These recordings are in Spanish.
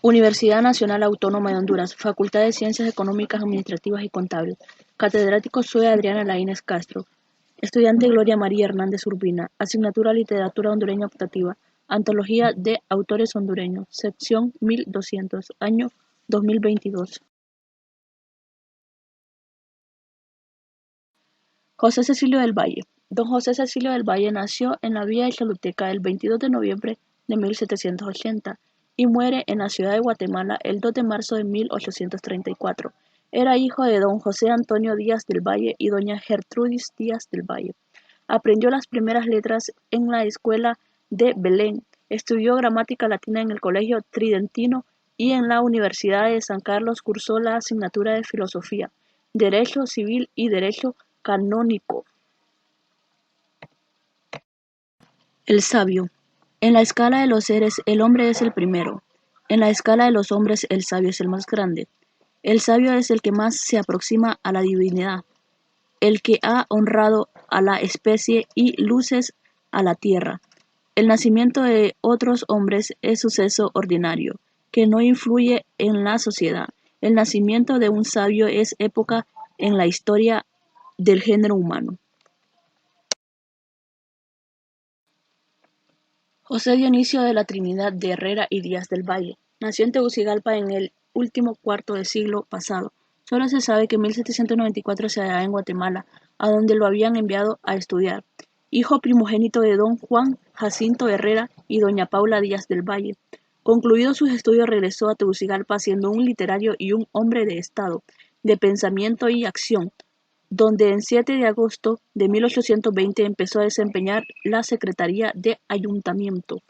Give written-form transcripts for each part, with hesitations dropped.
Universidad Nacional Autónoma de Honduras, Facultad de Ciencias Económicas, Administrativas y Contables. Catedrático soy Adriana Laínez Castro. Estudiante Gloria María Hernández Urbina. Asignatura Literatura Hondureña Optativa. Antología de Autores Hondureños. Sección 1200. Año 2022. José Cecilio del Valle. Don José Cecilio del Valle nació en la villa de Choluteca el 22 de noviembre de 1780 y muere en la ciudad de Guatemala el 2 de marzo de 1834. Era hijo de don José Antonio Díaz del Valle y doña Gertrudis Díaz del Valle. Aprendió las primeras letras en la escuela de Belén, estudió gramática latina en el Colegio Tridentino y en la Universidad de San Carlos cursó la asignatura de Filosofía, Derecho Civil y Derecho Canónico. El sabio. En la escala de los seres, el hombre es el primero. En la escala de los hombres, el sabio es el más grande. El sabio es el que más se aproxima a la divinidad, el que ha honrado a la especie y luces a la tierra. El nacimiento de otros hombres es suceso ordinario, que no influye en la sociedad. El nacimiento de un sabio es época en la historia del género humano. José Dionisio de la Trinidad de Herrera y Díaz del Valle. Nació en Tegucigalpa en el último cuarto del siglo pasado. Solo se sabe que en 1794 se hallaba en Guatemala, a donde lo habían enviado a estudiar. Hijo primogénito de don Juan Jacinto Herrera y doña Paula Díaz del Valle. Concluidos sus estudios regresó a Tegucigalpa siendo un literario y un hombre de estado, de pensamiento y acción, donde en 7 de agosto de 1820 empezó a desempeñar la Secretaría de Ayuntamiento.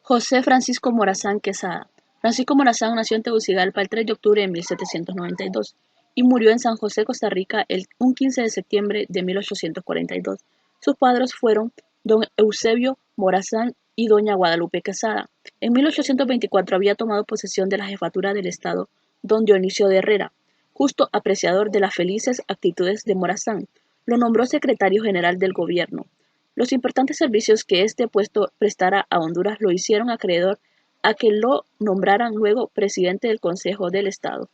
José Francisco Morazán Quesada. Francisco Morazán nació en Tegucigalpa el 3 de octubre de 1792 y murió en San José, Costa Rica, un 15 de septiembre de 1842. Sus padres fueron don Eusebio Morazán y doña Guadalupe Quesada. En 1824 había tomado posesión de la jefatura del Estado don Dionisio de Herrera, justo apreciador de las felices actitudes de Morazán. Lo nombró secretario general del gobierno. Los importantes servicios que este puesto prestara a Honduras lo hicieron acreedor a que lo nombraran luego presidente del Consejo del Estado.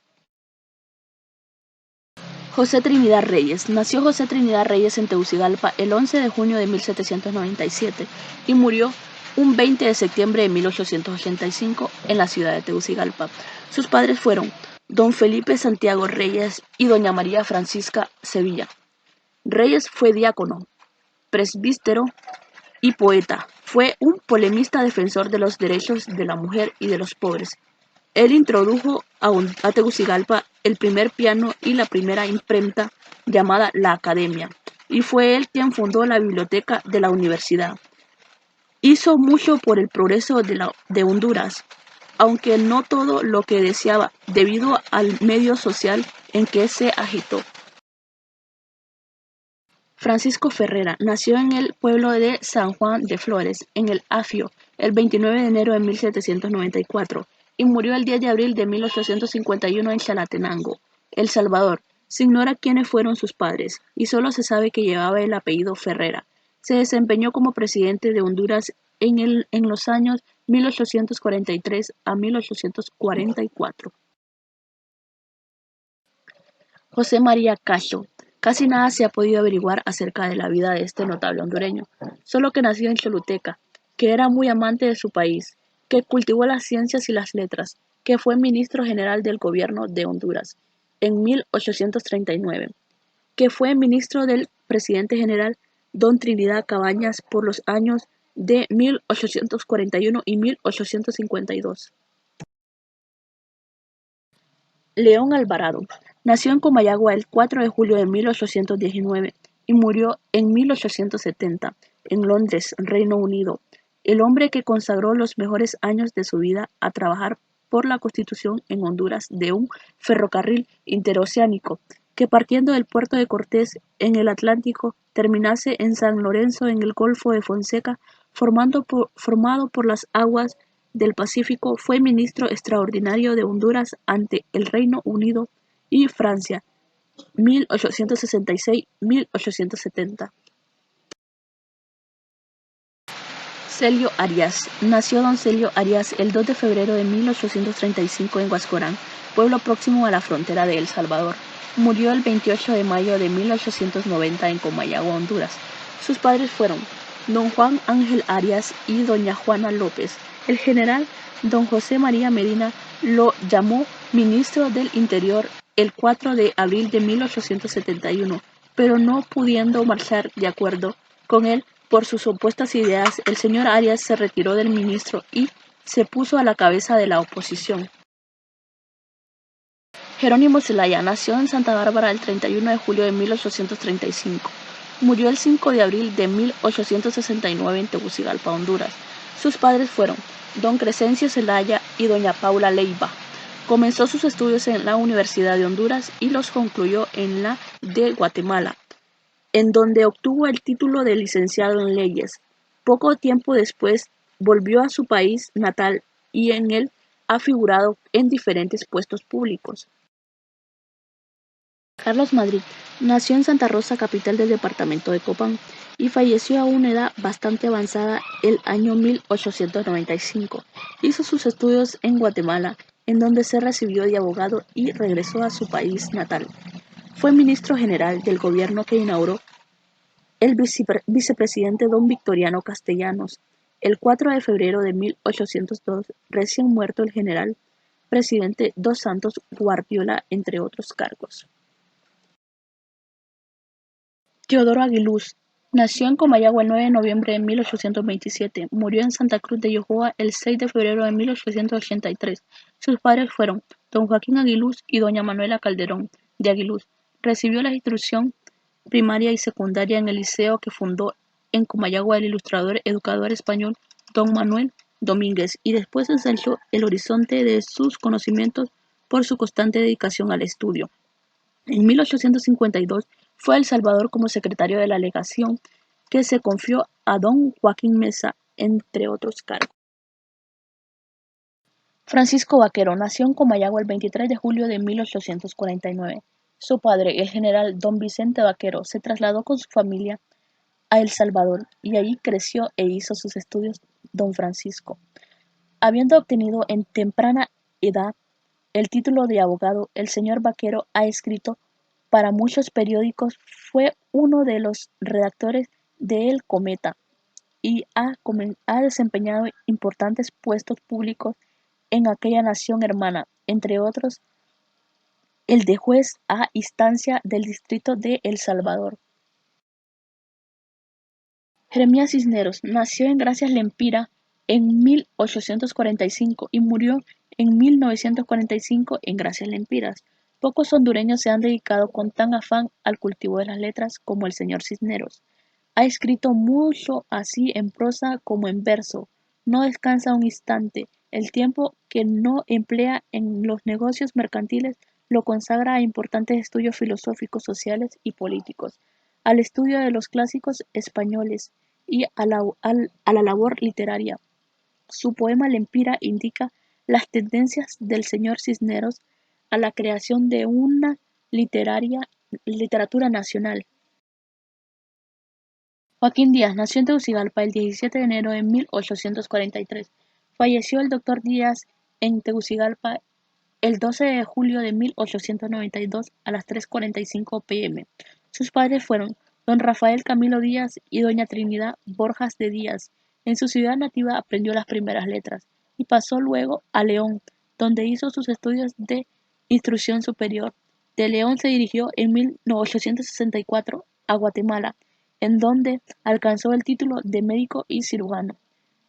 José Trinidad Reyes. Nació José Trinidad Reyes en Tegucigalpa el 11 de junio de 1797 y murió un 20 de septiembre de 1885 en la ciudad de Tegucigalpa. Sus padres fueron don Felipe Santiago Reyes y doña María Francisca Sevilla. Reyes fue diácono, presbítero y poeta. Fue un polemista defensor de los derechos de la mujer y de los pobres. Él introdujo a Tegucigalpa el primer piano y la primera imprenta llamada La Academia, y fue él quien fundó la biblioteca de la universidad. Hizo mucho por el progreso de Honduras, aunque no todo lo que deseaba, debido al medio social en que se agitó. Francisco Ferrera nació en el pueblo de San Juan de Flores, en el Afio, el 29 de enero de 1794 y murió el 10 de abril de 1851 en Chalatenango, El Salvador. Se ignora quiénes fueron sus padres y solo se sabe que llevaba el apellido Ferrera. Se desempeñó como presidente de Honduras en los años 1843 a 1844. José María Cacho. Casi nada se ha podido averiguar acerca de la vida de este notable hondureño, solo que nació en Choluteca, que era muy amante de su país, que cultivó las ciencias y las letras, que fue ministro general del gobierno de Honduras en 1839, que fue ministro del presidente general don Trinidad Cabañas por los años de 1841 y 1852. León Alvarado. Nació en Comayagua el 4 de julio de 1819 y murió en 1870 en Londres, Reino Unido. El hombre que consagró los mejores años de su vida a trabajar por la constitución en Honduras de un ferrocarril interoceánico que partiendo del puerto de Cortés en el Atlántico terminase en San Lorenzo en el Golfo de Fonseca, formado por las aguas del Pacífico. Fue ministro extraordinario de Honduras ante el Reino Unido y Francia, 1866-1870. Celio Arias. Nació don Celio Arias el 2 de febrero de 1835 en Huascorán, pueblo próximo a la frontera de El Salvador. Murió el 28 de mayo de 1890 en Comayagua, Honduras. Sus padres fueron don Juan Ángel Arias y doña Juana López. El general don José María Medina lo llamó ministro del Interior el 4 de abril de 1871, pero no pudiendo marchar de acuerdo con él por sus opuestas ideas, el señor Arias se retiró del ministro y se puso a la cabeza de la oposición. Jerónimo Zelaya nació en Santa Bárbara el 31 de julio de 1835. Murió el 5 de abril de 1869 en Tegucigalpa, Honduras. Sus padres fueron don Crescencio Zelaya y doña Paula Leiva. Comenzó sus estudios en la Universidad de Honduras y los concluyó en la de Guatemala, en donde obtuvo el título de licenciado en leyes. Poco tiempo después volvió a su país natal y en él ha figurado en diferentes puestos públicos. Carlos Madrid nació en Santa Rosa, capital del departamento de Copán, y falleció a una edad bastante avanzada el año 1895. Hizo sus estudios en Guatemala, en donde se recibió de abogado y regresó a su país natal. Fue ministro general del gobierno que inauguró el vicepresidente don Victoriano Castellanos. El 4 de febrero de 1802, recién muerto el general presidente dos Santos Guardiola, entre otros cargos. Teodoro Aguiluz nació en Comayagua el 9 de noviembre de 1827. Murió en Santa Cruz de Yojoa el 6 de febrero de 1883. Sus padres fueron don Joaquín Aguiluz y doña Manuela Calderón de Aguiluz. Recibió la instrucción primaria y secundaria en el liceo que fundó en Comayagua el ilustrador educador español don Manuel Domínguez, y después ensanchó el horizonte de sus conocimientos por su constante dedicación al estudio. En 1852 fue a El Salvador como secretario de la legación, que se confió a don Joaquín Mesa, entre otros cargos. Francisco Vaquero nació en Comayagua el 23 de julio de 1849. Su padre, el general don Vicente Vaquero, se trasladó con su familia a El Salvador y allí creció e hizo sus estudios don Francisco. Habiendo obtenido en temprana edad el título de abogado, el señor Vaquero ha escrito para muchos periódicos, fue uno de los redactores de El Cometa y ha desempeñado importantes puestos públicos en aquella nación hermana, entre otros el de juez a instancia del distrito de El Salvador. Jeremías Cisneros nació en Gracias Lempira en 1845 y murió en 1945 en Gracias Lempiras. Pocos hondureños se han dedicado con tan afán al cultivo de las letras como el señor Cisneros. Ha escrito mucho así en prosa como en verso. No descansa un instante. El tiempo que no emplea en los negocios mercantiles lo consagra a importantes estudios filosóficos, sociales y políticos, al estudio de los clásicos españoles y a la labor literaria. Su poema Lempira indica las tendencias del señor Cisneros a la creación de una literatura nacional. Joaquín Díaz nació en Tegucigalpa el 17 de enero de 1843. Falleció el doctor Díaz en Tegucigalpa el 12 de julio de 1892 a las 3:45 p.m. Sus padres fueron don Rafael Camilo Díaz y doña Trinidad Borjas de Díaz. En su ciudad nativa aprendió las primeras letras y pasó luego a León, donde hizo sus estudios de instrucción superior. De León se dirigió en 1864 a Guatemala, en donde alcanzó el título de médico y cirujano.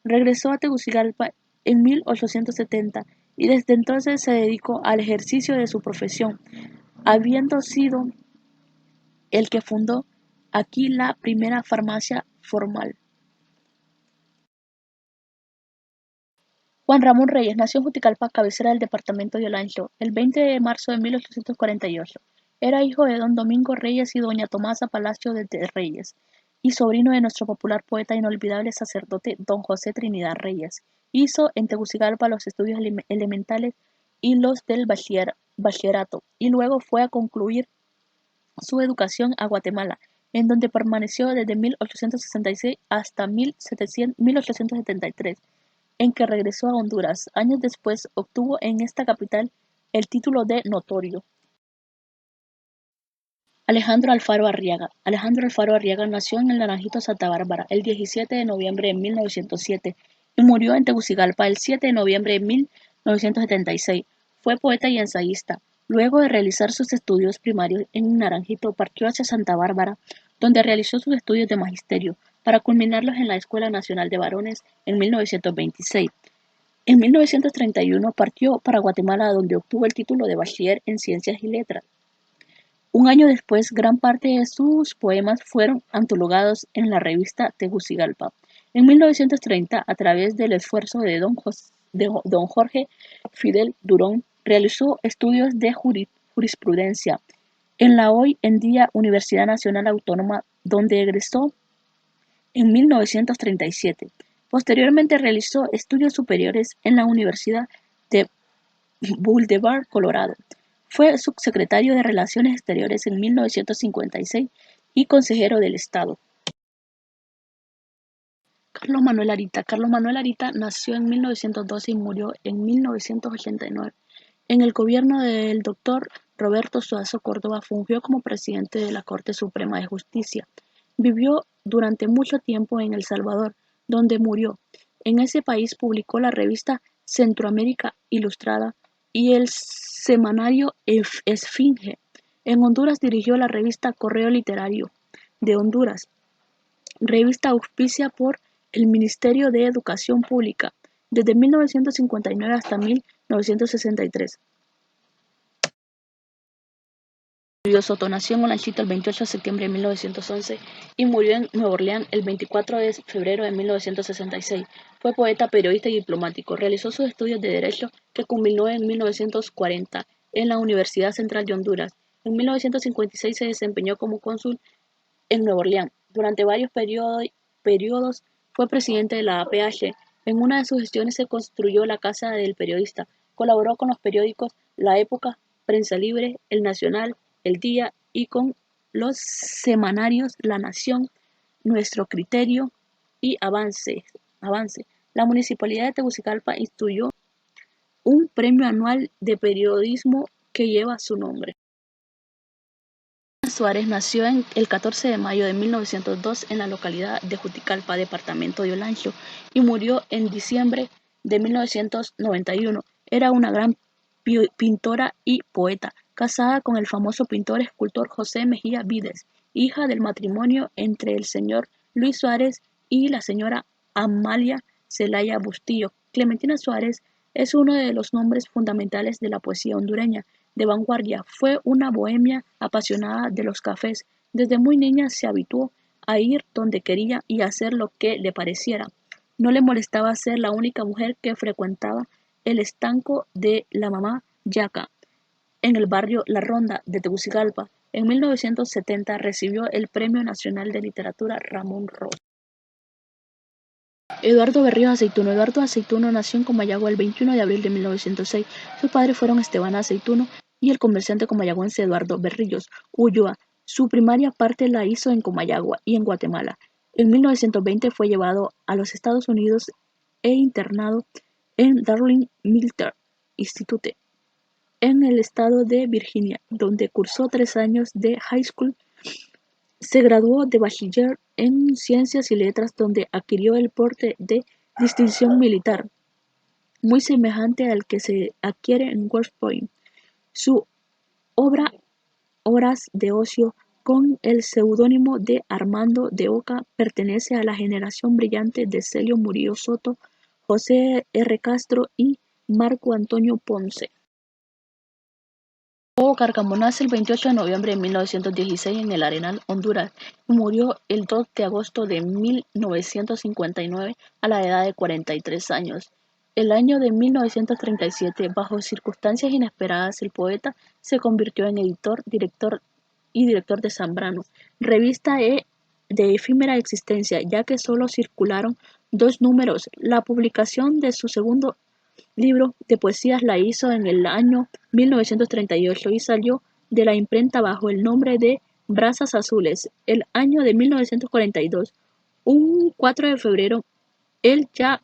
Regresó a Tegucigalpa en 1870 y desde entonces se dedicó al ejercicio de su profesión, habiendo sido el que fundó aquí la primera farmacia formal. Juan Ramón Reyes nació en Juticalpa, cabecera del departamento de Olancho, el 20 de marzo de 1848. Era hijo de don Domingo Reyes y doña Tomasa Palacio de Reyes, y sobrino de nuestro popular poeta e inolvidable sacerdote don José Trinidad Reyes. Hizo en Tegucigalpa los estudios elementales y los del bachillerato, y luego fue a concluir su educación a Guatemala, en donde permaneció desde 1866 hasta 1873, en que regresó a Honduras. Años después obtuvo en esta capital el título de notorio. Alejandro Alfaro Arriaga. Alejandro Alfaro Arriaga nació en el Naranjito, Santa Bárbara, el 17 de noviembre de 1907 y murió en Tegucigalpa el 7 de noviembre de 1976. Fue poeta y ensayista. Luego de realizar sus estudios primarios en Naranjito, partió hacia Santa Bárbara, donde realizó sus estudios de magisterio, para culminarlos en la Escuela Nacional de Varones en 1926. En 1931 partió para Guatemala, donde obtuvo el título de bachiller en Ciencias y Letras. Un año después, gran parte de sus poemas fueron antologados en la revista Tegucigalpa. En 1930, a través del esfuerzo de don Jorge Fidel Durón, realizó estudios de jurisprudencia en la hoy en día Universidad Nacional Autónoma, donde egresó en 1937. Posteriormente realizó estudios superiores en la Universidad de Boulder, Colorado. Fue subsecretario de Relaciones Exteriores en 1956 y consejero del Estado. Carlos Manuel Arita. Carlos Manuel Arita nació en 1912 y murió en 1989. En el gobierno del doctor Roberto Suazo Córdoba fungió como presidente de la Corte Suprema de Justicia. Vivió durante mucho tiempo en El Salvador, donde murió. En ese país publicó la revista Centroamérica Ilustrada y el semanario Esfinge. En Honduras dirigió la revista Correo Literario de Honduras, revista auspicia por el Ministerio de Educación Pública desde 1959 hasta 1963. Julio Soto nació en Olanchito el 28 de septiembre de 1911 y murió en Nueva Orleans el 24 de febrero de 1966. Fue poeta, periodista y diplomático. Realizó sus estudios de Derecho, que culminó en 1940 en la Universidad Central de Honduras. En 1956 se desempeñó como cónsul en Nueva Orleans. Durante varios periodos fue presidente de la APH. En una de sus gestiones se construyó la Casa del Periodista. Colaboró con los periódicos La Época, Prensa Libre, El Nacional, El Día y con los semanarios La Nación, Nuestro Criterio y Avance. La Municipalidad de Tegucigalpa instituyó un premio anual de periodismo que lleva su nombre. Suárez nació el 14 de mayo de 1902 en la localidad de Juticalpa, departamento de Olancho, y murió en diciembre de 1991. Era una gran pintora y poeta, casada con el famoso pintor escultor José Mejía Vides, hija del matrimonio entre el señor Luis Suárez y la señora Amalia Zelaya Bustillo. Clementina Suárez es uno de los nombres fundamentales de la poesía hondureña de vanguardia. Fue una bohemia apasionada de los cafés. Desde muy niña se habituó a ir donde quería y hacer lo que le pareciera. No le molestaba ser la única mujer que frecuentaba el estanco de la mamá Yaca, en el barrio La Ronda de Tegucigalpa. En 1970 recibió el Premio Nacional de Literatura Ramón Rosa. Eduardo Berríos Aceituno. Eduardo Aceituno nació en Comayagua el 21 de abril de 1906. Sus padres fueron Esteban Aceituno y el comerciante comayagüense Eduardo Berríos Ulloa. Su primaria parte la hizo en Comayagua y en Guatemala. En 1920 fue llevado a los Estados Unidos e internado en Darling Military Institute, en el estado de Virginia, donde cursó 3 años de high school. Se graduó de bachiller en Ciencias y Letras, donde adquirió el porte de distinción militar, muy semejante al que se adquiere en West Point. Su obra Horas de Ocio, con el seudónimo de Armando de Oca, pertenece a la generación brillante de Celio Murillo Soto, José R. Castro y Marco Antonio Ponce. Hugo Cárcamo nace el 28 de noviembre de 1916 en El Arenal, Honduras, y murió el 2 de agosto de 1959 a la edad de 43 años. El año de 1937, bajo circunstancias inesperadas, el poeta se convirtió en editor, director de Zambrano, revista de efímera existencia, ya que solo circularon 2 números. La publicación de su segundo libro de poesías la hizo en el año 1938 y salió de la imprenta bajo el nombre de Brasas Azules, el año de 1942. Un 4 de febrero, el ya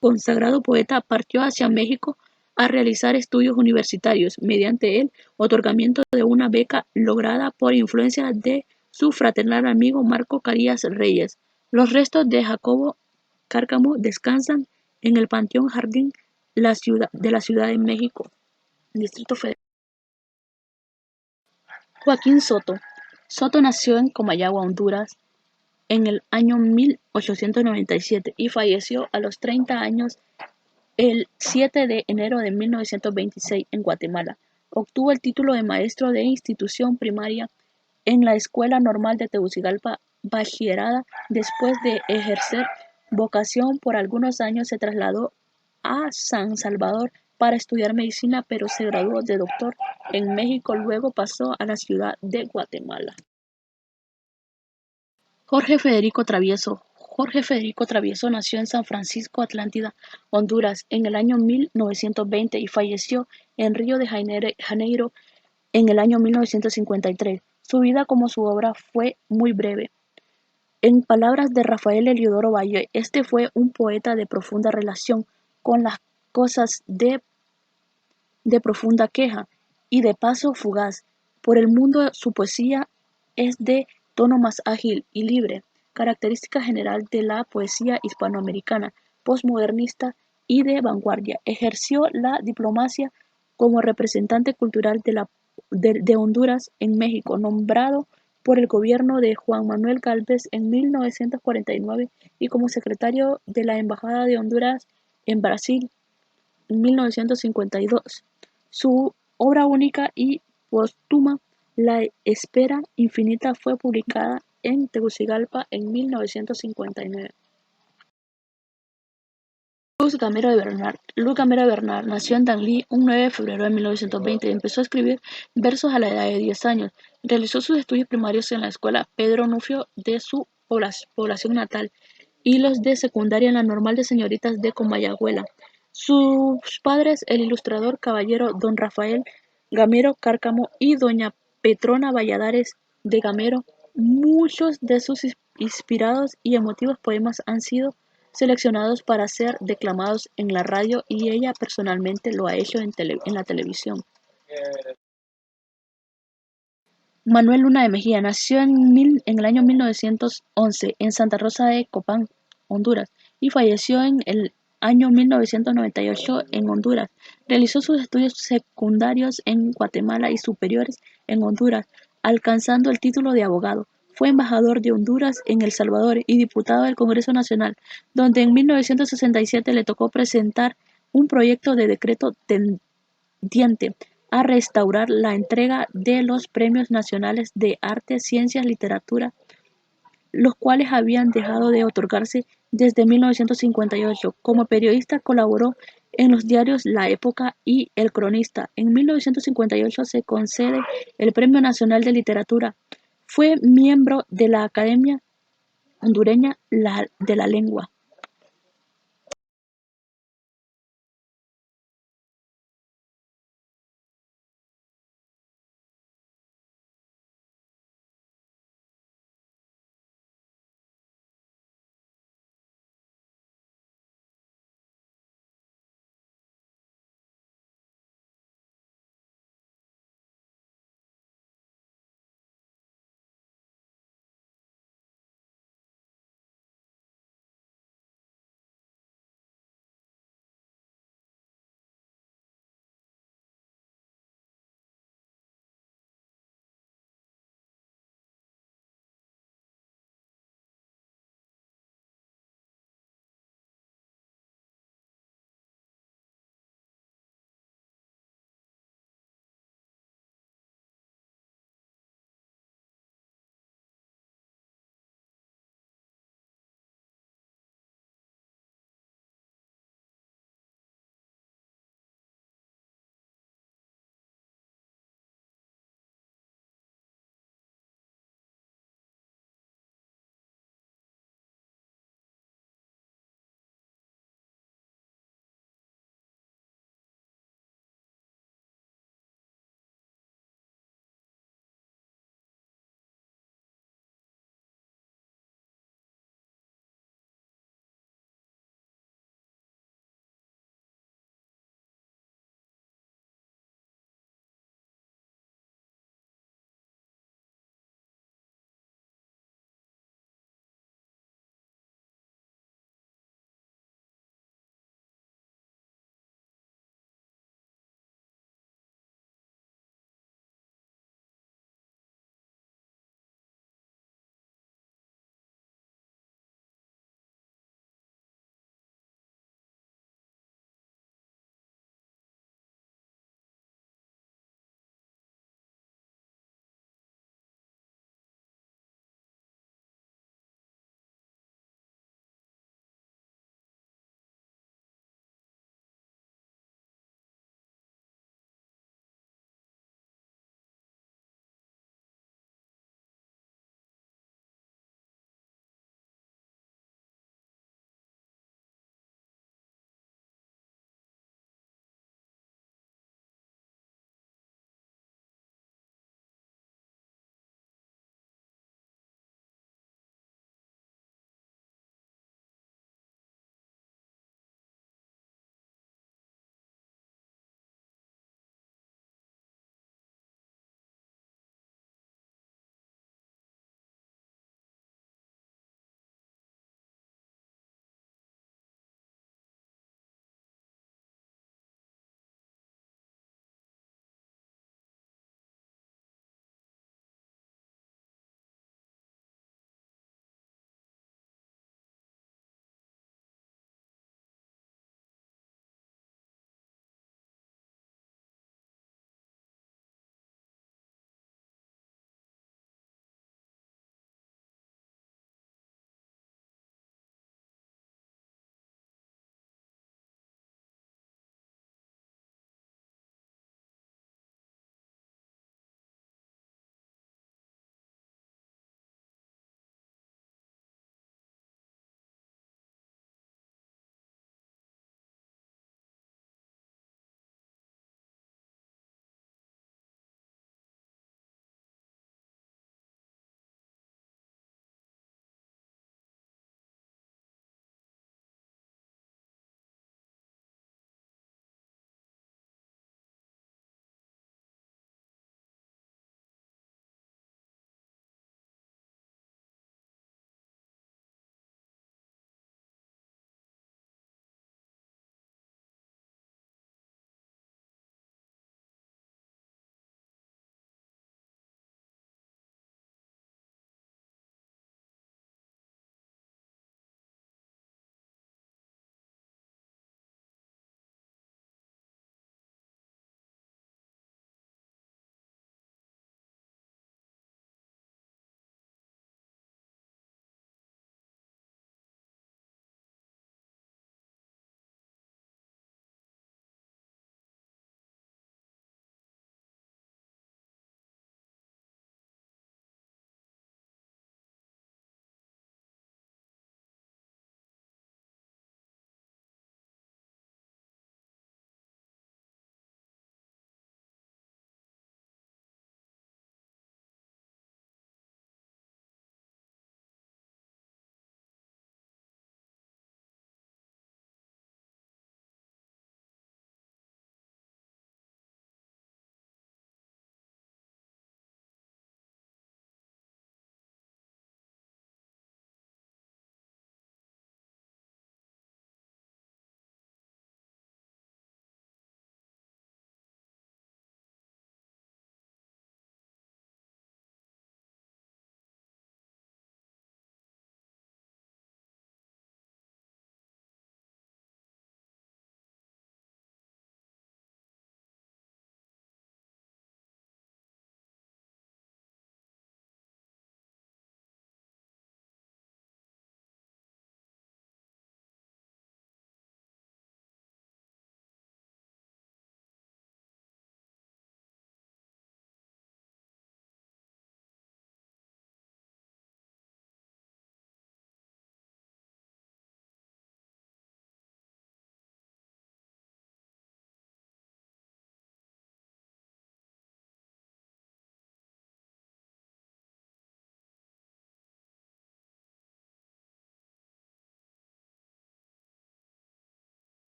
consagrado poeta partió hacia México a realizar estudios universitarios mediante el otorgamiento de una beca lograda por influencia de su fraternal amigo Marco Carías Reyes. Los restos de Jacobo Cárcamo descansan en el Panteón Jardín de la Ciudad de México, Distrito Federal. Joaquín Soto. Soto nació en Comayagua, Honduras, en el año 1897 y falleció a los 30 años el 7 de enero de 1926 en Guatemala. Obtuvo el título de maestro de institución primaria en la Escuela Normal de Tegucigalpa, bachillerada. Después de ejercer vocación por algunos años se trasladó a San Salvador para estudiar medicina, pero se graduó de doctor en México. Luego pasó a la ciudad de Guatemala. Jorge Federico Travieso. Jorge Federico Travieso nació en San Francisco, Atlántida, Honduras, en el año 1920 y falleció en Río de Janeiro en el año 1953. Su vida como su obra fue muy breve. En palabras de Rafael Eliodoro Valle, este fue un poeta de profunda relación con las cosas, de profunda queja y de paso fugaz por el mundo. Su poesía es de tono más ágil y libre, característica general de la poesía hispanoamericana, posmodernista y de vanguardia. Ejerció la diplomacia como representante cultural de Honduras en México, nombrado por el gobierno de Juan Manuel Gálvez en 1949 y como secretario de la Embajada de Honduras en Brasil en 1952. Su obra única y póstuma, La Espera Infinita, fue publicada en Tegucigalpa en 1959. Luz Gamero de Bernal. Luz Gamero de Bernal nació en Danlí un 9 de febrero de 1920 y empezó a escribir versos a la edad de 10 años. Realizó sus estudios primarios en la escuela Pedro Nufio de su población natal y los de secundaria en la Normal de Señoritas de Comayagüela. Sus padres, el ilustrador caballero don Rafael Gamero Cárcamo y doña Petrona Valladares de Gamero. Muchos de sus inspirados y emotivos poemas han sido seleccionados para ser declamados en la radio y ella personalmente lo ha hecho en la televisión. Manuel Luna de Mejía nació en el año 1911 en Santa Rosa de Copán, Honduras, y falleció en el año 1998 en Honduras. Realizó sus estudios secundarios en Guatemala y superiores en Honduras, alcanzando el título de abogado. Fue embajador de Honduras en El Salvador y diputado del Congreso Nacional, donde en 1967 le tocó presentar un proyecto de decreto tendiente a restaurar la entrega de los Premios Nacionales de Arte, Ciencias, Literatura, los cuales habían dejado de otorgarse desde 1958. Como periodista colaboró en los diarios La Época y El Cronista. En 1958 se concede el Premio Nacional de Literatura. Fue miembro de la Academia Hondureña de la Lengua.